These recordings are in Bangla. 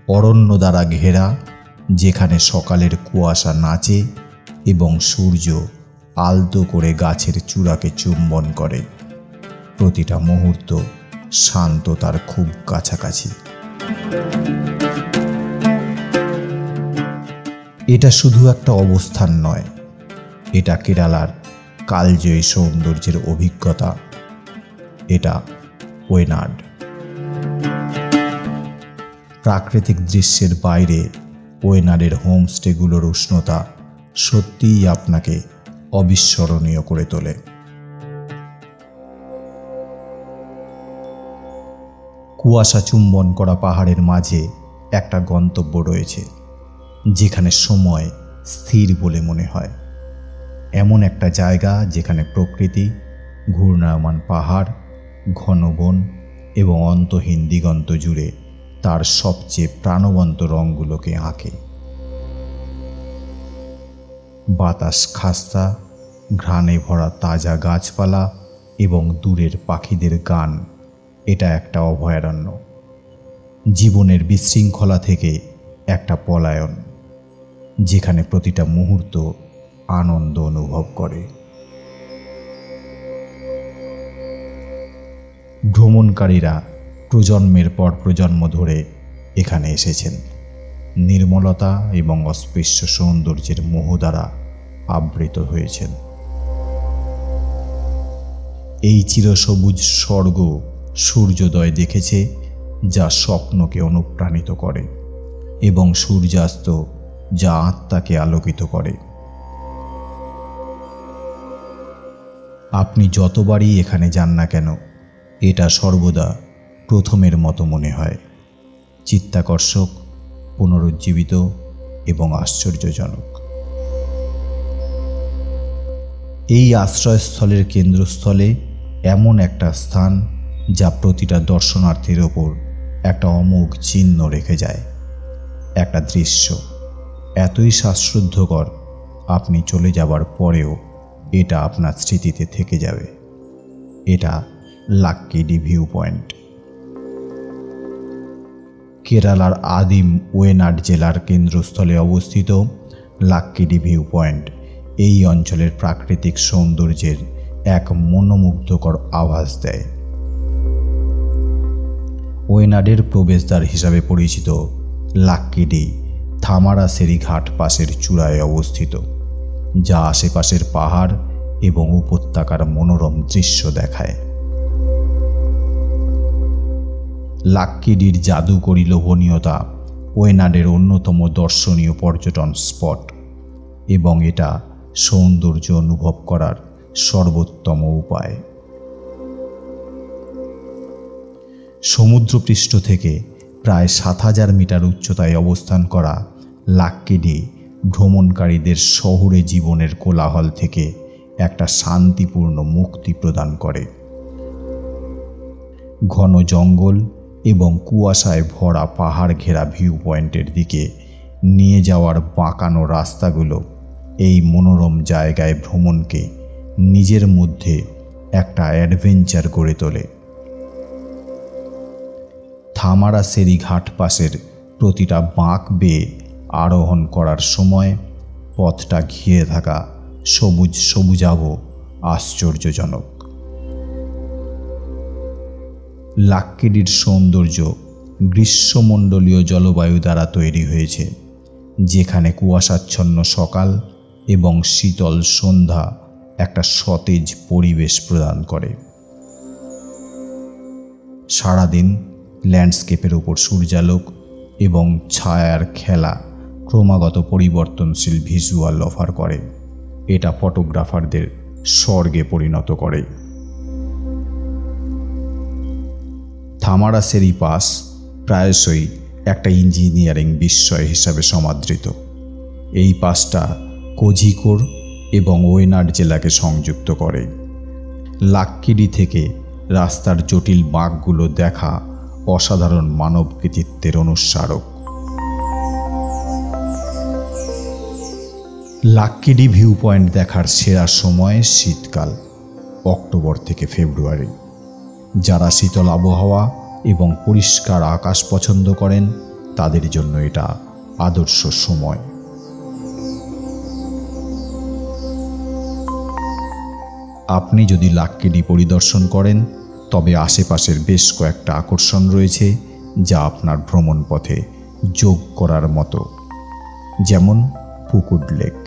অরণ্য দ্বারা ঘেরা, যেখানে সকালের কুয়াশা নাচে এবং সূর্য আলতো করে গাছের চূড়াকে চুম্বন করে। প্রতিটা মুহূর্ত শান্ততার খুব কাছাকাছি। এটা শুধু একটা অবস্থান নয়, এটা কেরালার কালজয়ী সৌন্দর্যের অভিজ্ঞতা। এটা ওয়েনাড। প্রাকৃতিক দৃশ্যের বাইরে ওয়েনাডের হোমস্টেগুলোর উষ্ণতা সত্যিই আপনাকে অবিস্মরণীয় করে তোলে। কুয়াশা চুম্বন করা পাহাড়ের মাঝে একটা গন্তব্য রয়েছে, যেখানে সময় স্থির বলে মনে হয়। এমন একটা জায়গা যেখানে প্রকৃতি, ঘূর্ণায়মান পাহাড়, ঘন বন এবং অন্তহীন দিগন্ত জুড়ে তার সবচেয়ে প্রাণবন্ত রঙগুলোকে আঁকে। বাতাস খাস্তা, ঘ্রাণে ভরা তাজা গাছপালা এবং দূরের পাখিদের গান। এটা একটা অভয়ারণ্য, জীবনের বিশৃঙ্খলা থেকে একটা পলায়ন, যেখানে প্রতিটা মুহূর্ত আনন্দ অনুভব করে। ভ্রমণকারীরা প্রজন্মের পর প্রজন্ম ধরে এখানে এসেছেন, নির্মলতা এবং অস্পৃশ্য সৌন্দর্যের মোহ দ্বারা আবৃত হয়েছেন। এই চিরসবুজ স্বর্গ সূর্যোদয় দেখেছে, যা স্বপ্নকে অনুপ্রাণিত করে, এবং সূর্যাস্ত যা আত্মাকে আলোকিত করে। আপনি যতবারই এখানে যান না কেন, এটা সর্বদা প্রথমের মতো মনে হয়, চিত্তাকর্ষক, পুনরুজ্জীবিত এবং আশ্চর্যজনক। এই আশ্রয়স্থলের কেন্দ্রস্থলে এমন একটা স্থান যা প্রতিটা দর্শনার্থীর ওপর একটা অমোঘ চিহ্ন রেখে যায়। একটা দৃশ্য এতই শ্বাসরুদ্ধকর, আপনি চলে যাবার পরেও এটা আপনার স্মৃতিতে থেকে যাবে। এটা লাক্কিডি ভিউ পয়েন্ট। কেরালার আদিম ওয়েনাড জেলার কেন্দ্রস্থলে অবস্থিত লাক্কিডি ভিউ পয়েন্ট এই অঞ্চলের প্রাকৃতিক সৌন্দর্যের এক মনোমুগ্ধকর আভাস দেয়। ওয়েনাডের প্রবেশদ্বার হিসাবে পরিচিত লাক্কিডি থামারাসেরি ঘাট পাশের চূড়ায় অবস্থিত, যা আশেপাশের পাহাড় এবং উপত্যকার মনোরম দৃশ্য দেখায়। লাক্কিডির জাদুকরী লোভনীয়তা ওয়েনাডের অন্যতম দর্শনীয় পর্যটন স্পট, এবং এটা সৌন্দর্য অনুভব করার সর্বোত্তম উপায়। সমুদ্রপৃষ্ঠ থেকে প্রায় ৭,০০০ মিটার উচ্চতায় অবস্থান করা লাক্কিডি ভ্রমণকারীদের শহুরে জীবনের কোলাহল থেকে একটা শান্তিপূর্ণ মুক্তি প্রদান করে। ঘন জঙ্গল এবং কুয়াশায় ভরা পাহাড় ঘেরা ভিউ পয়েন্টের দিকে নিয়ে যাওয়ার বাঁকানো রাস্তাগুলো এই মনোরম জায়গায় ভ্রমণকে নিজের মধ্যে একটা অ্যাডভেঞ্চার গড়ে তোলে। থামারাসেরি ঘাট পাশের প্রতিটা বাঁক বেয়ে আরোহণ করার সময় পথটা ঘিরে থাকা সবুজাভ আশ্চর্যজনক। লাক্কিডির সৌন্দর্য গ্রীষ্মমণ্ডলীয় জলবায়ু দ্বারা তৈরি হয়েছে, যেখানে কুয়াশাচ্ছন্ন সকাল এবং শীতল সন্ধ্যা একটা সতেজ পরিবেশ প্রদান করে। সারাদিন ল্যান্ডস্কেপের উপর সূর্যালোক এবং ছায়ার খেলা ক্রমাগত পরিবর্তনশীল ভিজুয়াল অফার করে। এটা ফটোগ্রাফারদের স্বর্গে পরিণত করে। থামারাসেরি পাস প্রায়শই একটা ইঞ্জিনিয়ারিং বিস্ময় হিসাবে সমাদৃত। এই পাসটা কোঝিকোড এবং ওয়েনাড জেলাকে সংযুক্ত করে। লাক্কিডি থেকে রাস্তার জটিল বাঁকগুলো দেখা অসাধারণ মানব কৃতিত্বের অনুস্মারক। লাক্কিডি ভিউ পয়েন্ট দেখার সেরা সময় শীতকাল, অক্টোবর থেকে ফেব্রুয়ারি। যারা শীতল আবহাওয়া এবং পরিষ্কার আকাশ পছন্দ করেন তাদের জন্য এটা আদর্শ সময়। আপনি যদি লাক্কেডি পরিদর্শন করেন তবে আশেপাশের বেশ কয়েকটা আকর্ষণ রয়েছে যা আপনার ভ্রমণ পথে যোগ করার মতো, যেমন পুকুড লেক।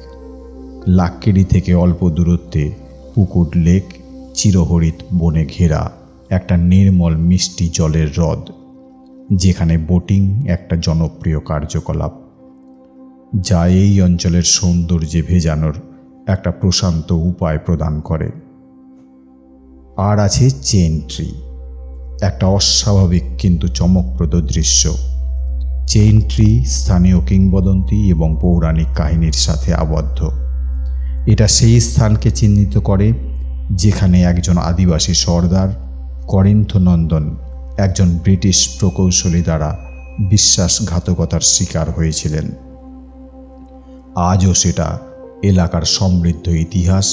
লাক্কেডি থেকে অল্প দূরত্বে পুকুড লেক চিরহরিৎ বনে ঘেরা একটা নির্মল মিষ্টি জলের হ্রদ, যেখানে বোটিং একটা জনপ্রিয় কার্যকলাপ, যা এই অঞ্চলের সৌন্দর্যে ভেজানোর একটা প্রশান্ত উপায় প্রদান করে। আর আছে চেইন ট্রি, একটা অস্বাভাবিক কিন্তু চমকপ্রদ দৃশ্য। চেইন ট্রি স্থানীয় কিংবদন্তি এবং পৌরাণিক কাহিনীর সাথে আবদ্ধ। এটা সেই স্থানকে চিহ্নিত করে যেখানে একজন আদিবাসী সর্দার করিন্থনন্দন একজন ব্রিটিশ প্রকৌশলী দ্বারা বিশ্বাসঘাতকতার শিকার হয়েছিলেন। আজও সেটা এলাকার সমৃদ্ধ ইতিহাস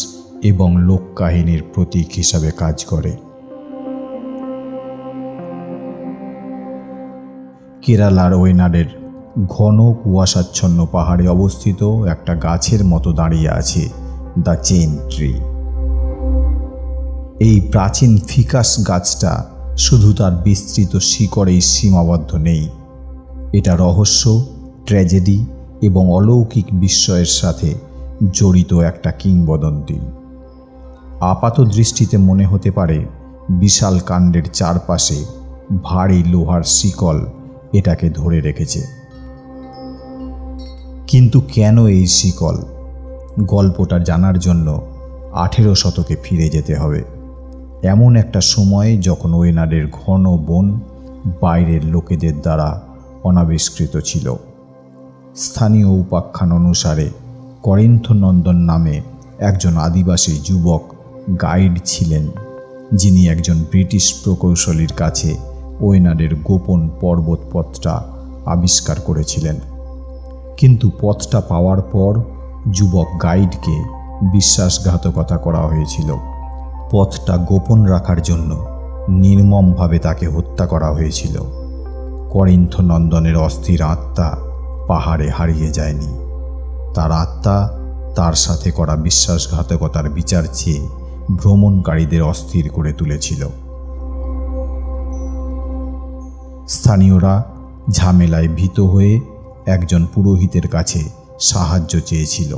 এবং লোককাহিনীর প্রতীক হিসাবে কাজ করে। কেরালার ওয়েনাডের ঘন কুয়াশাচ্ছন্ন পাহাড়ে অবস্থিত একটা গাছের মতো দাঁড়িয়ে আছে দ্য চেইন ট্রি। এই প্রাচীন ফিকাস গাছটা শুধু তার বিস্তৃত শিকড়েই সীমাবদ্ধ নেই, এটা রহস্য, ট্র্যাজেডি এবং অলৌকিক বিস্ময়ের সাথে জড়িত একটা কিংবদন্তি। আপাত দৃষ্টিতে মনে হতে পারে বিশাল কাণ্ডের চারপাশে ভারী লোহার শিকল এটাকে ধরে রেখেছে। কিন্তু কেন এই শিকল? গল্পটা জানার জন্য 18 শতকে ফিরে যেতে হবে। এমন একটা সময় যখন ওয়েনাডের ঘন বন বাইরের লোকেদের দ্বারা অনাবিষ্কৃত ছিল। স্থানীয় উপাখ্যান অনুসারে করিন্থনন্দন নামে একজন আদিবাসী যুবক গাইড ছিলেন, যিনি একজন ব্রিটিশ প্রকৌশলীর কাছে ওয়েনাডের গোপন পর্বত পথটা আবিষ্কার করেছিলেন। কিন্তু পথটা পাওয়ার পর যুবক গাইডকে বিশ্বাসঘাতকতা করা হয়েছিল। পথটা গোপন রাখার জন্য নির্মমভাবে তাকে হত্যা করা হয়েছিল। করিন্থনন্দনের অস্থির আত্মা পাহাড়ে হারিয়ে যায়নি, তার আত্মা তার সাথে করা বিশ্বাসঘাতকতার বিচার চেয়ে ভ্রমণকারীদের অস্থির করে তুলেছিল। স্থানীয়রা ঝামেলায় ভীত হয়ে একজন পুরোহিতের কাছে সাহায্য চেয়েছিল,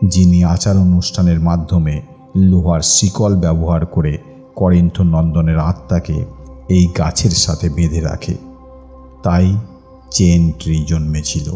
যিনি আচার অনুষ্ঠানের মাধ্যমে লোহার শিকল ব্যবহার করে করিন্থনন্দনের আত্মাকে এই গাছের সাথে বেঁধে রাখে। তাই চেইন ট্রি জন্মেছিল।